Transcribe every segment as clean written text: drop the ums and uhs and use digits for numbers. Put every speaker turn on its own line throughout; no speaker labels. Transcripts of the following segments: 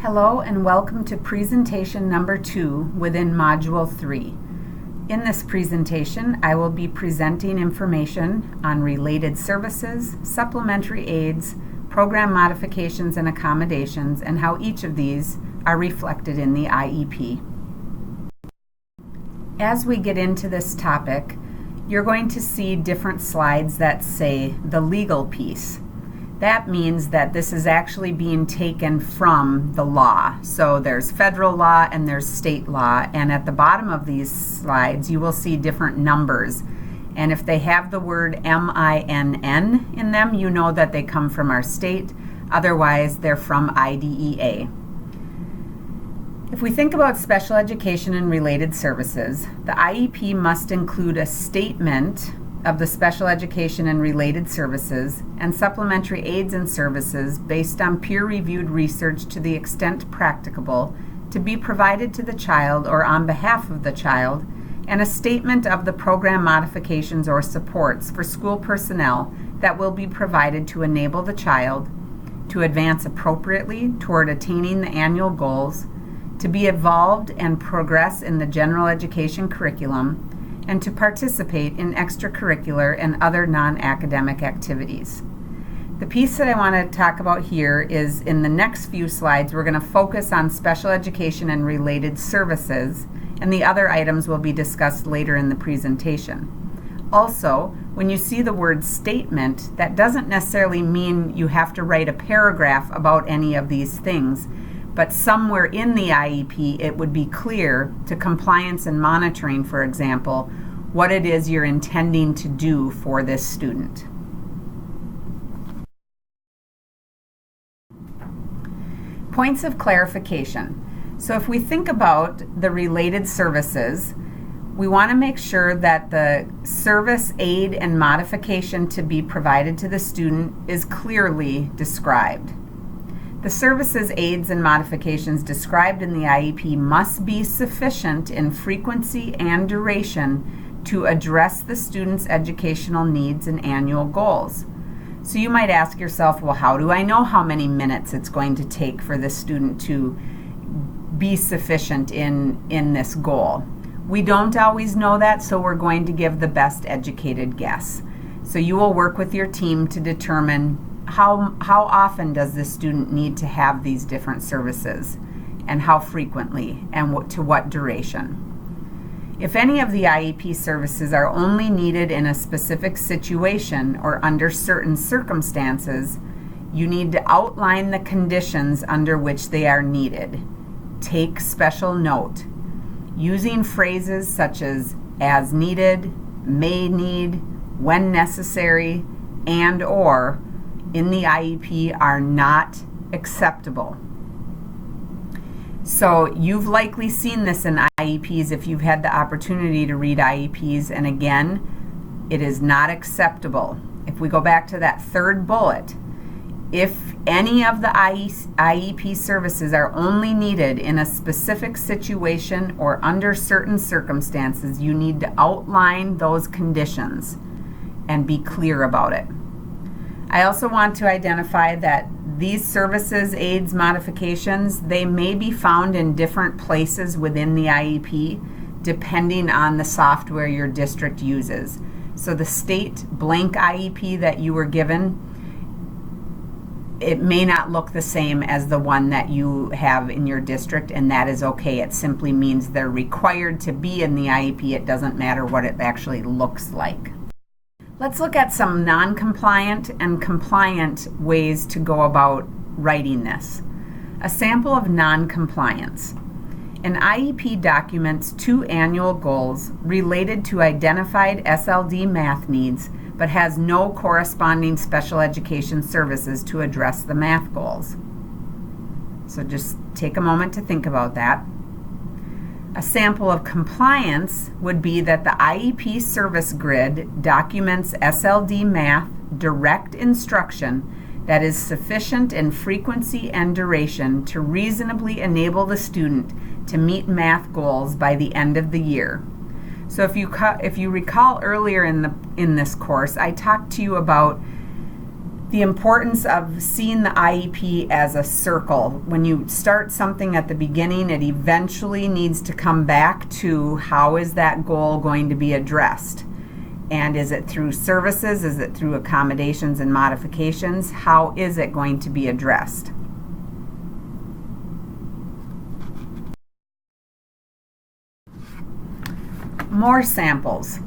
Hello and welcome to presentation number 2 within Module 3. In this presentation, I will be presenting information on related services, supplementary aids, program modifications and accommodations, and how each of these are reflected in the IEP. As we get into this topic, you're going to see different slides that say the legal piece. That means that this is actually being taken from the law. So there's federal law and there's state law, and at the bottom of these slides you will see different numbers. And if they have the word MINN in them, you know that they come from our state. Otherwise, they're from IDEA. If we think about special education and related services, the IEP must include a statement of the special education and related services and supplementary aids and services based on peer-reviewed research to the extent practicable to be provided to the child or on behalf of the child, and a statement of the program modifications or supports for school personnel that will be provided to enable the child to advance appropriately toward attaining the annual goals, to be involved and progress in the general education curriculum, and to participate in extracurricular and other non-academic activities. The piece that I want to talk about here is in the next few slides, we're going to focus on special education and related services, and the other items will be discussed later in the presentation. Also, when you see the word statement, that doesn't necessarily mean you have to write a paragraph about any of these things, but somewhere in the IEP it would be clear to compliance and monitoring, for example, what it is you're intending to do for this student. Points of clarification. So if we think about the related services, we want to make sure that the service, aid, and modification to be provided to the student is clearly described. The services, aids, and modifications described in the IEP must be sufficient in frequency and duration to address the student's educational needs and annual goals. So you might ask yourself, well, how do I know how many minutes it's going to take for this student to be sufficient in this goal? We don't always know that, so we're going to give the best educated guess. So you will work with your team to determine how often does this student need to have these different services, and how frequently, and to what duration. If any of the IEP services are only needed in a specific situation or under certain circumstances, you need to outline the conditions under which they are needed. Take special note. Using phrases such as needed, may need, when necessary, and or in the IEP are not acceptable. So you've likely seen this in IEPs if you've had the opportunity to read IEPs, and again, it is not acceptable. If we go back to that third bullet, if any of the IEP services are only needed in a specific situation or under certain circumstances, you need to outline those conditions and be clear about it. I also want to identify that these services, aids, modifications, they may be found in different places within the IEP depending on the software your district uses. So the state blank IEP that you were given, it may not look the same as the one that you have in your district, and that is okay. It simply means they're required to be in the IEP. It doesn't matter what it actually looks like. Let's look at some non-compliant and compliant ways to go about writing this. A sample of non-compliance. An IEP documents 2 annual goals related to identified SLD math needs, but has no corresponding special education services to address the math goals. So just take a moment to think about that. A sample of compliance would be that the IEP service grid documents SLD math direct instruction that is sufficient in frequency and duration to reasonably enable the student to meet math goals by the end of the year. So if you recall earlier in this course, I talked to you about The importance of seeing the IEP as a circle. When you start something at the beginning, it eventually needs to come back to how is that goal going to be addressed? And is it through services? Is it through accommodations and modifications? How is it going to be addressed? More samples.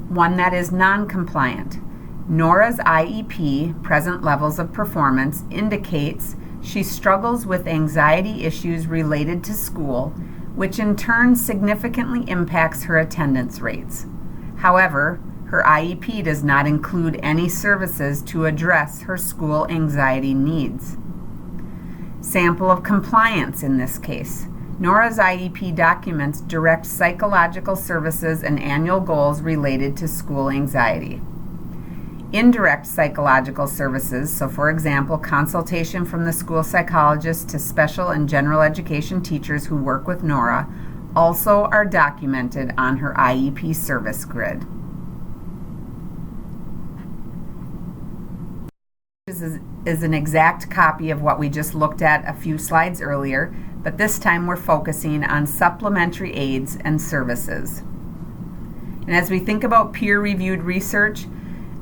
One that is non-compliant. Nora's IEP, present levels of performance, indicates she struggles with anxiety issues related to school, which in turn significantly impacts her attendance rates. However, her IEP does not include any services to address her school anxiety needs. Sample of compliance in this case. Nora's IEP documents direct psychological services and annual goals related to school anxiety. Indirect psychological services, so for example, consultation from the school psychologist to special and general education teachers who work with Nora, also are documented on her IEP service grid. This is an exact copy of what we just looked at a few slides earlier, but this time we're focusing on supplementary aids and services. And as we think about peer-reviewed research,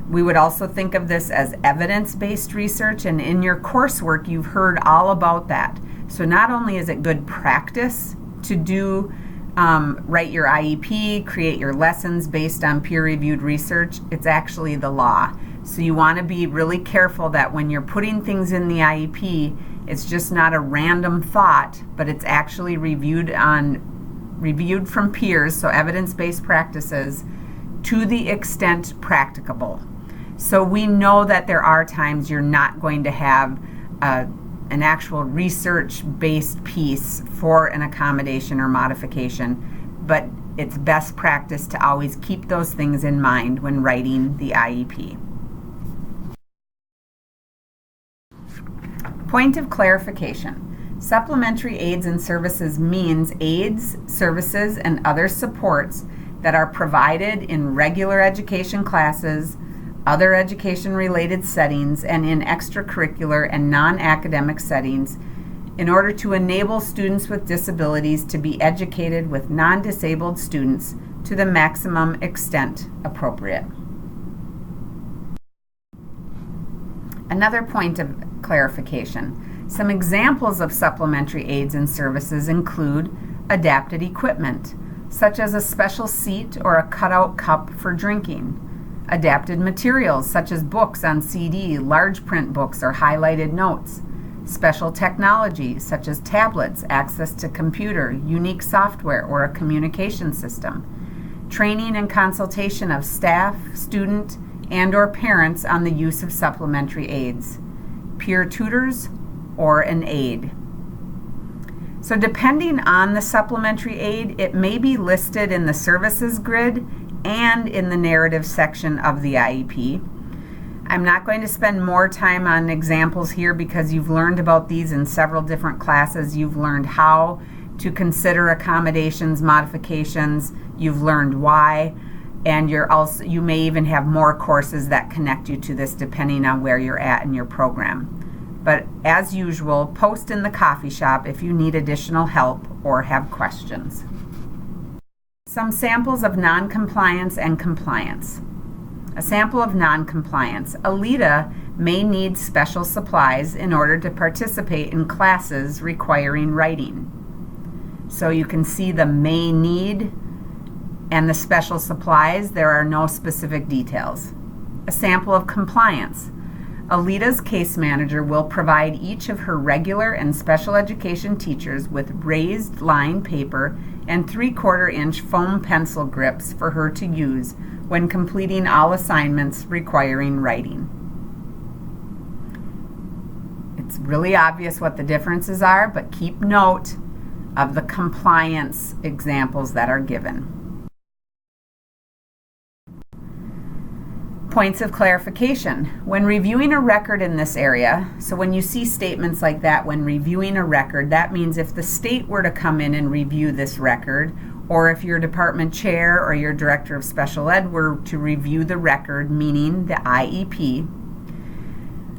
we would also think of this as evidence-based research, and in your coursework you've heard all about that. So not only is it good practice to do write your IEP, create your lessons based on peer-reviewed research, it's actually the law. So you want to be really careful that when you're putting things in the IEP, it's just not a random thought, but it's actually reviewed from peers, so evidence-based practices, to the extent practicable. So we know that there are times you're not going to have an actual research-based piece for an accommodation or modification, but it's best practice to always keep those things in mind when writing the IEP. Point of clarification. Supplementary aids and services means aids, services, and other supports that are provided in regular education classes, other education-related settings, and in extracurricular and non-academic settings in order to enable students with disabilities to be educated with non-disabled students to the maximum extent appropriate. Another point of clarification. Some examples of supplementary aids and services include adapted equipment, such as a special seat or a cutout cup for drinking. Adapted materials such as books on CD, large print books, or highlighted notes. Special technology such as tablets, access to computer, unique software, or a communication system. Training and consultation of staff, student, and/or parents on the use of supplementary aids. Peer tutors or an aid. So depending on the supplementary aid, it may be listed in the services grid and in the narrative section of the IEP. I'm not going to spend more time on examples here because you've learned about these in several different classes. You've learned how to consider accommodations, modifications, you've learned why, and you may even have more courses that connect you to this depending on where you're at in your program. But as usual, post in the coffee shop if you need additional help or have questions. Some samples of non-compliance and compliance. A sample of non-compliance. Alita may need special supplies in order to participate in classes requiring writing. So you can see the may need and the special supplies. There are no specific details. A sample of compliance. Alita's case manager will provide each of her regular and special education teachers with raised line paper and 3/4 inch foam pencil grips for her to use when completing all assignments requiring writing. It's really obvious what the differences are, but keep note of the compliance examples that are given. Points of clarification. When reviewing a record in this area, so when you see statements like that, when reviewing a record, that means if the state were to come in and review this record, or if your department chair or your director of special ed were to review the record, meaning the IEP,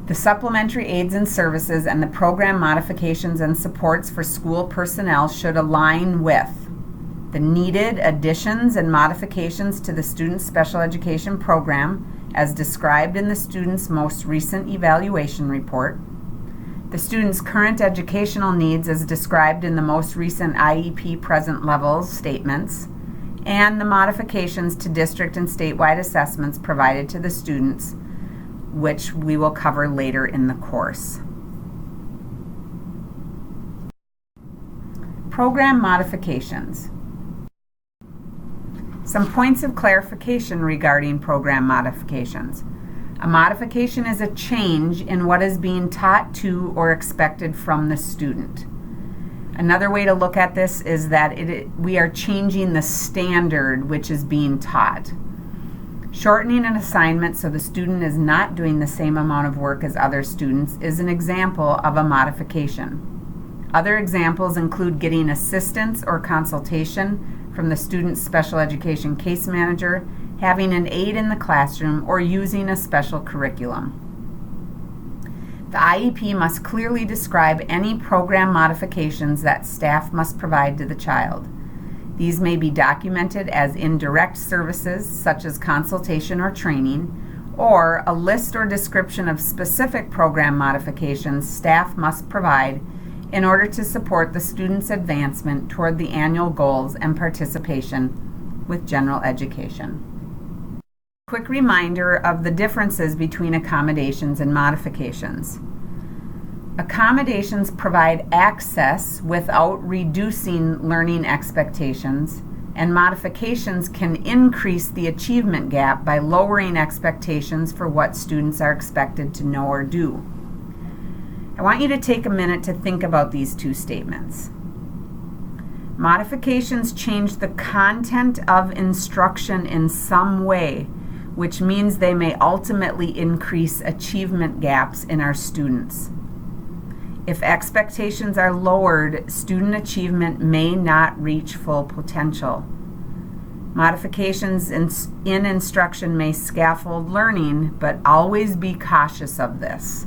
The supplementary aids and services and the program modifications and supports for school personnel should align with the needed additions and modifications to the student's special education program as described in the student's most recent evaluation report, the student's current educational needs as described in the most recent IEP present levels statements, and the modifications to district and statewide assessments provided to the students, which we will cover later in the course. Program modifications. Some points of clarification regarding program modifications. A modification is a change in what is being taught to or expected from the student. Another way to look at this is that we are changing the standard which is being taught. Shortening an assignment so the student is not doing the same amount of work as other students is an example of a modification. Other examples include getting assistance or consultation from the student's special education case manager, having an aide in the classroom, or using a special curriculum. The IEP must clearly describe any program modifications that staff must provide to the child. These may be documented as indirect services, such as consultation or training, or a list or description of specific program modifications staff must provide in order to support the student's advancement toward the annual goals and participation with general education. Quick reminder of the differences between accommodations and modifications. Accommodations provide access without reducing learning expectations, and modifications can increase the achievement gap by lowering expectations for what students are expected to know or do. I want you to take a minute to think about these two statements. Modifications change the content of instruction in some way, which means they may ultimately increase achievement gaps in our students. If expectations are lowered, student achievement may not reach full potential. Modifications in instruction may scaffold learning, but always be cautious of this.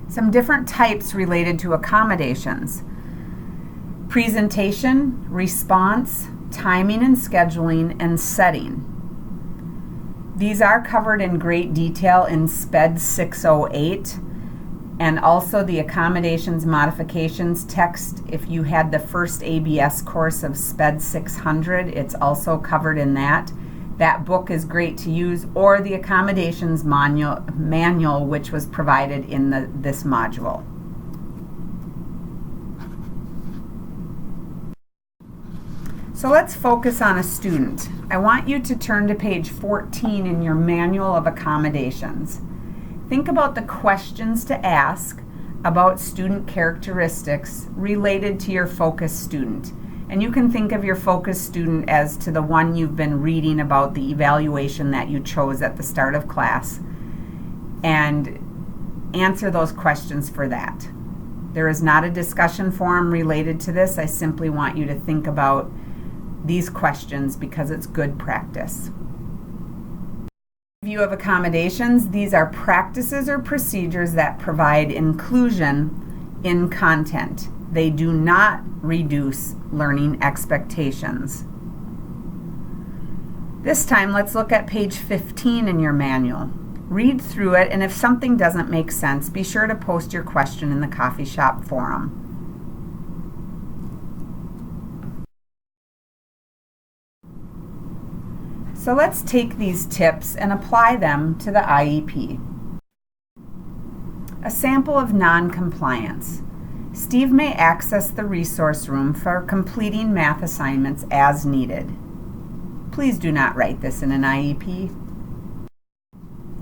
Some different types related to accommodations. Presentation, response, timing and scheduling, and setting. These are covered in great detail in SPED 608 and also the accommodations modifications text. If you had the first ABS course of SPED 600, it's also covered in that. That book is great to use, or the accommodations manual which was provided in this module. So let's focus on a student. I want you to turn to page 14 in your manual of accommodations. Think about the questions to ask about student characteristics related to your focus student. And you can think of your focus student as to the one you've been reading about, the evaluation that you chose at the start of class, and answer those questions for that. There is not a discussion forum related to this. I simply want you to think about these questions because it's good practice. View of accommodations. These are practices or procedures that provide inclusion in content. They do not reduce learning expectations. This time, let's look at page 15 in your manual. Read through it, and if something doesn't make sense, be sure to post your question in the coffee shop forum. So let's take these tips and apply them to the IEP. A sample of non-compliance. Steve may access the resource room for completing math assignments as needed. Please do not write this in an IEP.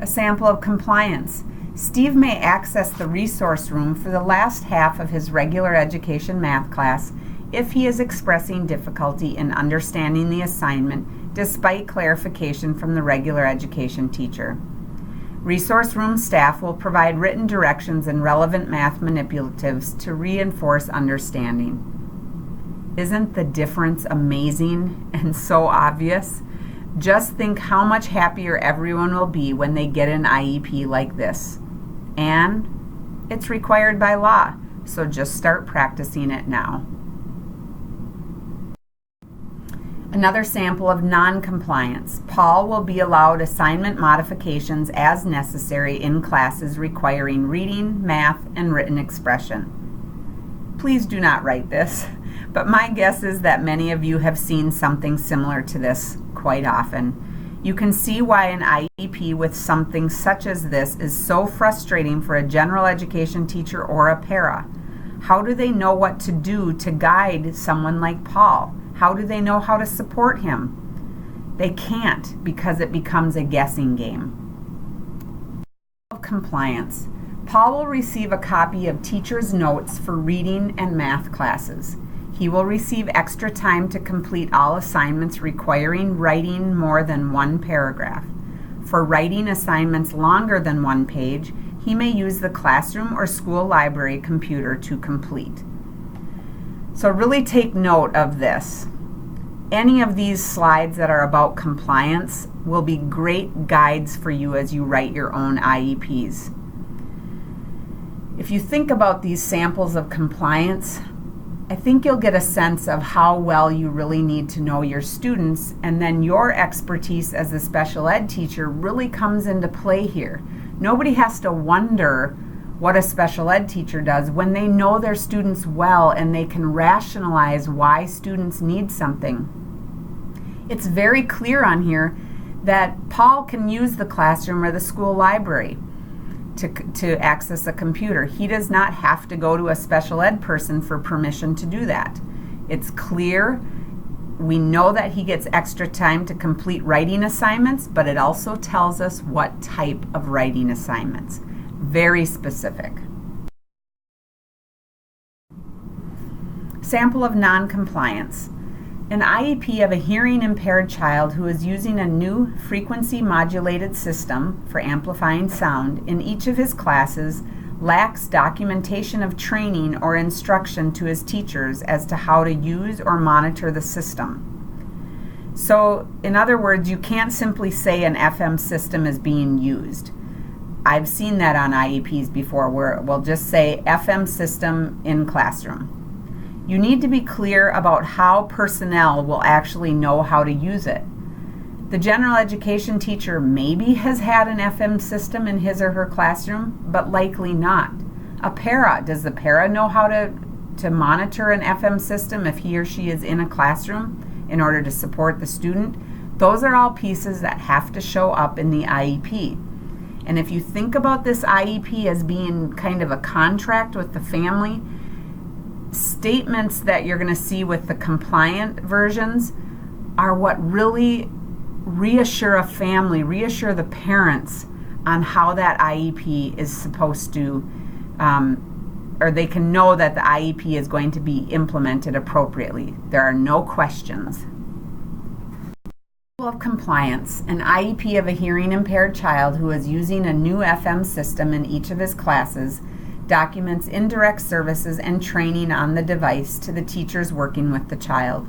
A sample of compliance. Steve may access the resource room for the last half of his regular education math class if he is expressing difficulty in understanding the assignment despite clarification from the regular education teacher. Resource room staff will provide written directions and relevant math manipulatives to reinforce understanding. Isn't the difference amazing and so obvious? Just think how much happier everyone will be when they get an IEP like this. And it's required by law, so just start practicing it now. Another sample of non-compliance. Paul will be allowed assignment modifications as necessary in classes requiring reading, math, and written expression. Please do not write this, but my guess is that many of you have seen something similar to this quite often. You can see why an IEP with something such as this is so frustrating for a general education teacher or a para. How do they know what to do to guide someone like Paul? How do they know how to support him? They can't, because it becomes a guessing game. Compliance. Paul will receive a copy of teacher's notes for reading and math classes. He will receive extra time to complete all assignments requiring writing more than one paragraph. For writing assignments longer than one page, he may use the classroom or school library computer to complete. So really take note of this. Any of these slides that are about compliance will be great guides for you as you write your own IEPs. If you think about these samples of compliance, I think you'll get a sense of how well you really need to know your students, and then your expertise as a special ed teacher really comes into play here. Nobody has to wonder what a special ed teacher does when they know their students well and they can rationalize why students need something. It's very clear on here that Paul can use the classroom or the school library to access a computer. He does not have to go to a special ed person for permission to do that. It's clear. We know that he gets extra time to complete writing assignments, but it also tells us what type of writing assignments. Very specific. Sample of non-compliance. An IEP of a hearing impaired child who is using a new frequency modulated system for amplifying sound in each of his classes lacks documentation of training or instruction to his teachers as to how to use or monitor the system. So, in other words, you can't simply say an FM system is being used. I've seen that on IEPs before where we'll just say FM system in classroom. You need to be clear about how personnel will actually know how to use it. The general education teacher maybe has had an FM system in his or her classroom, but likely not. A para, does the para know how to monitor an FM system if he or she is in a classroom in order to support the student? Those are all pieces that have to show up in the IEP. And if you think about this IEP as being kind of a contract with the family, statements that you're going to see with the compliant versions are what really reassure a family, reassure the parents on how that IEP is supposed to, or they can know that the IEP is going to be implemented appropriately. There are no questions. Of compliance, an IEP of a hearing impaired child who is using a new FM system in each of his classes documents indirect services and training on the device to the teachers working with the child.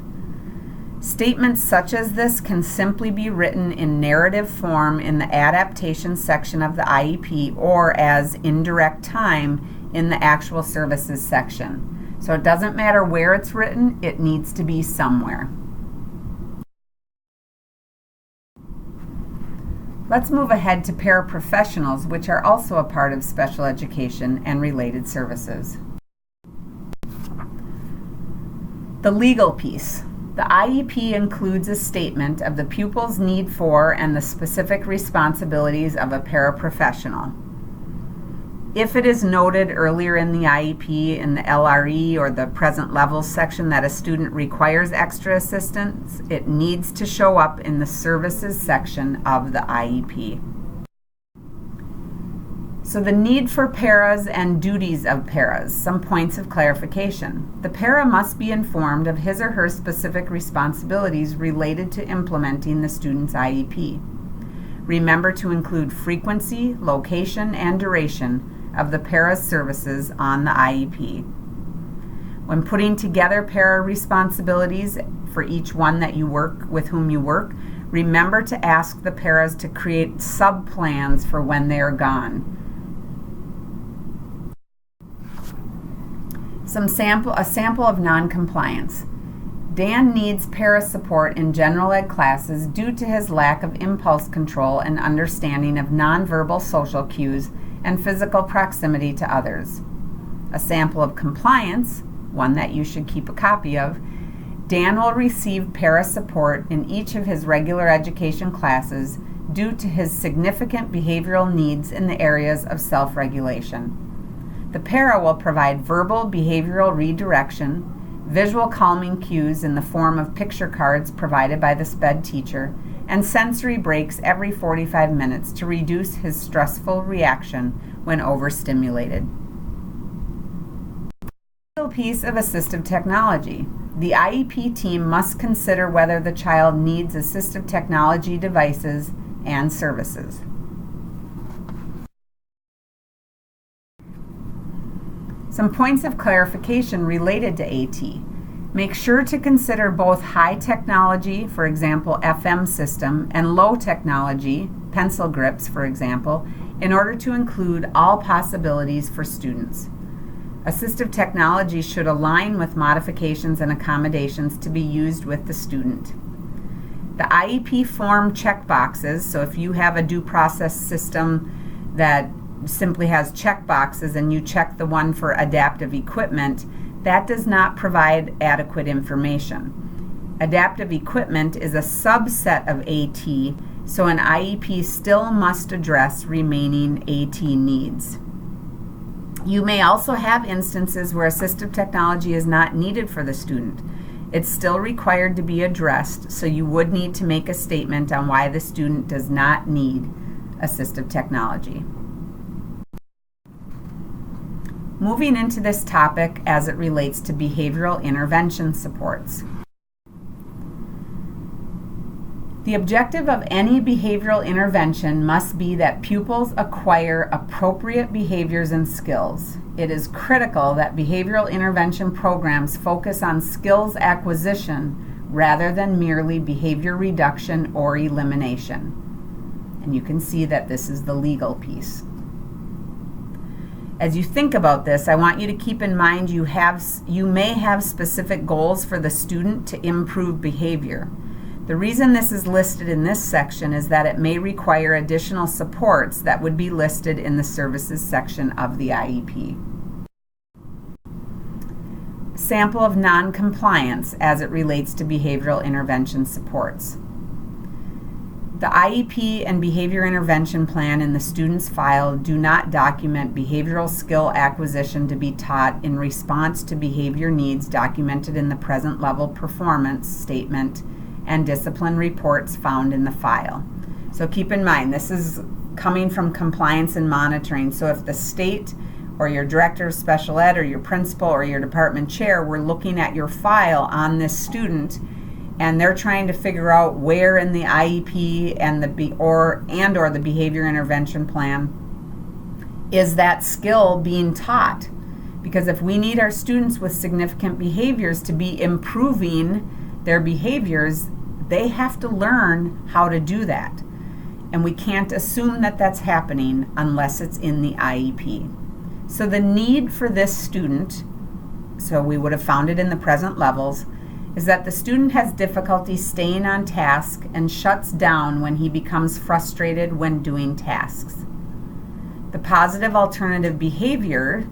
Statements such as this can simply be written in narrative form in the adaptation section of the IEP or as indirect time in the actual services section. So it doesn't matter where it's written, it needs to be somewhere. Let's move ahead to paraprofessionals, which are also a part of special education and related services. The legal piece. The IEP includes a statement of the pupil's need for and the specific responsibilities of a paraprofessional. If it is noted earlier in the IEP in the LRE or the present levels section that a student requires extra assistance, it needs to show up in the services section of the IEP. So the need for paras and duties of paras, some points of clarification. The para must be informed of his or her specific responsibilities related to implementing the student's IEP. Remember to include frequency, location, and duration of the para's services on the IEP. When putting together para responsibilities for each one that you work with whom you work, Remember to ask the paras to create sub-plans for when they are gone. A sample of non-compliance. Dan needs para support in general ed classes due to his lack of impulse control and understanding of nonverbal social cues and physical proximity to others. A sample of compliance, one that you should keep a copy of. Dan will receive para support in each of his regular education classes due to his significant behavioral needs in the areas of self-regulation. The para will provide verbal behavioral redirection, visual calming cues in the form of picture cards provided by the SPED teacher, and sensory breaks every 45 minutes to reduce his stressful reaction when overstimulated. Piece of assistive technology. The IEP team must consider whether the child needs assistive technology devices and services. Some points of clarification related to AT. Make sure to consider both high technology, for example, FM system, and low technology, pencil grips, for example, in order to include all possibilities for students. Assistive technology should align with modifications and accommodations to be used with the student. The IEP form checkboxes, so if you have a due process system that simply has checkboxes and you check the one for adaptive equipment, that does not provide adequate information. Adaptive equipment is a subset of AT, so an IEP still must address remaining AT needs. You may also have instances where assistive technology is not needed for the student. It's still required to be addressed, so you would need to make a statement on why the student does not need assistive technology. Moving into this topic as it relates to behavioral intervention supports. The objective of any behavioral intervention must be that pupils acquire appropriate behaviors and skills. It is critical that behavioral intervention programs focus on skills acquisition rather than merely behavior reduction or elimination. And you can see that this is the legal piece. As you think about this, I want you to keep in mind you may have specific goals for the student to improve behavior. The reason this is listed in this section is that it may require additional supports that would be listed in the services section of the IEP. Sample of non-compliance as it relates to behavioral intervention supports. The IEP and behavior intervention plan in the student's file do not document behavioral skill acquisition to be taught in response to behavior needs documented in the present level performance statement and discipline reports found in the file. So keep in mind, this is coming from compliance and monitoring. So if the state or your director of special ed or your principal or your department chair were looking at your file on this student and they're trying to figure out where in the IEP and the behavior intervention plan is that skill being taught. Because if we need our students with significant behaviors to be improving their behaviors, they have to learn how to do that. And we can't assume that that's happening unless it's in the IEP. So the need for this student, so we would have found it in the present levels, is that the student has difficulty staying on task and shuts down when he becomes frustrated when doing tasks. The positive alternative behavior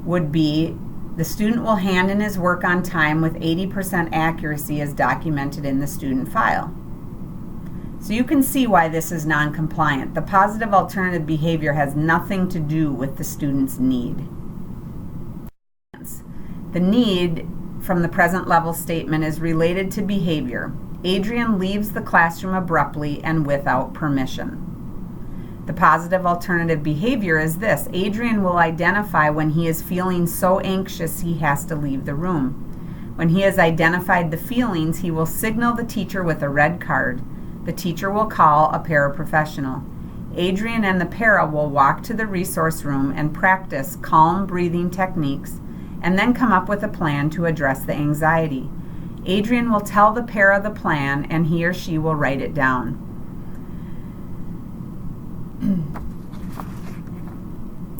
would be the student will hand in his work on time with 80% accuracy as documented in the student file. So you can see why this is non-compliant. The positive alternative behavior has nothing to do with the student's need. The need from the present level statement is related to behavior. Adrian leaves the classroom abruptly and without permission. The positive alternative behavior is this. Adrian will identify when he is feeling so anxious he has to leave the room. When he has identified the feelings, he will signal the teacher with a red card. The teacher will call a paraprofessional. Adrian and the para will walk to the resource room and practice calm breathing techniques and then come up with a plan to address the anxiety. Adrian will tell the para the plan and he or she will write it down.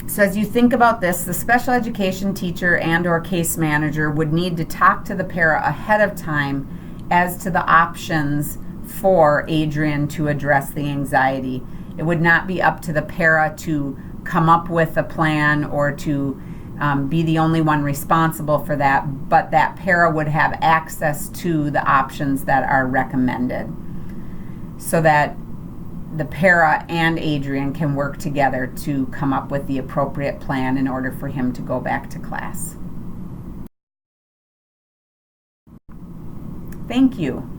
So as you think about this, the special education teacher and or case manager would need to talk to the para ahead of time as to the options for Adrian to address the anxiety. It would not be up to the para to come up with a plan or to be the only one responsible for that, but that para would have access to the options that are recommended so that the para and Adrian can work together to come up with the appropriate plan in order for him to go back to class. Thank you.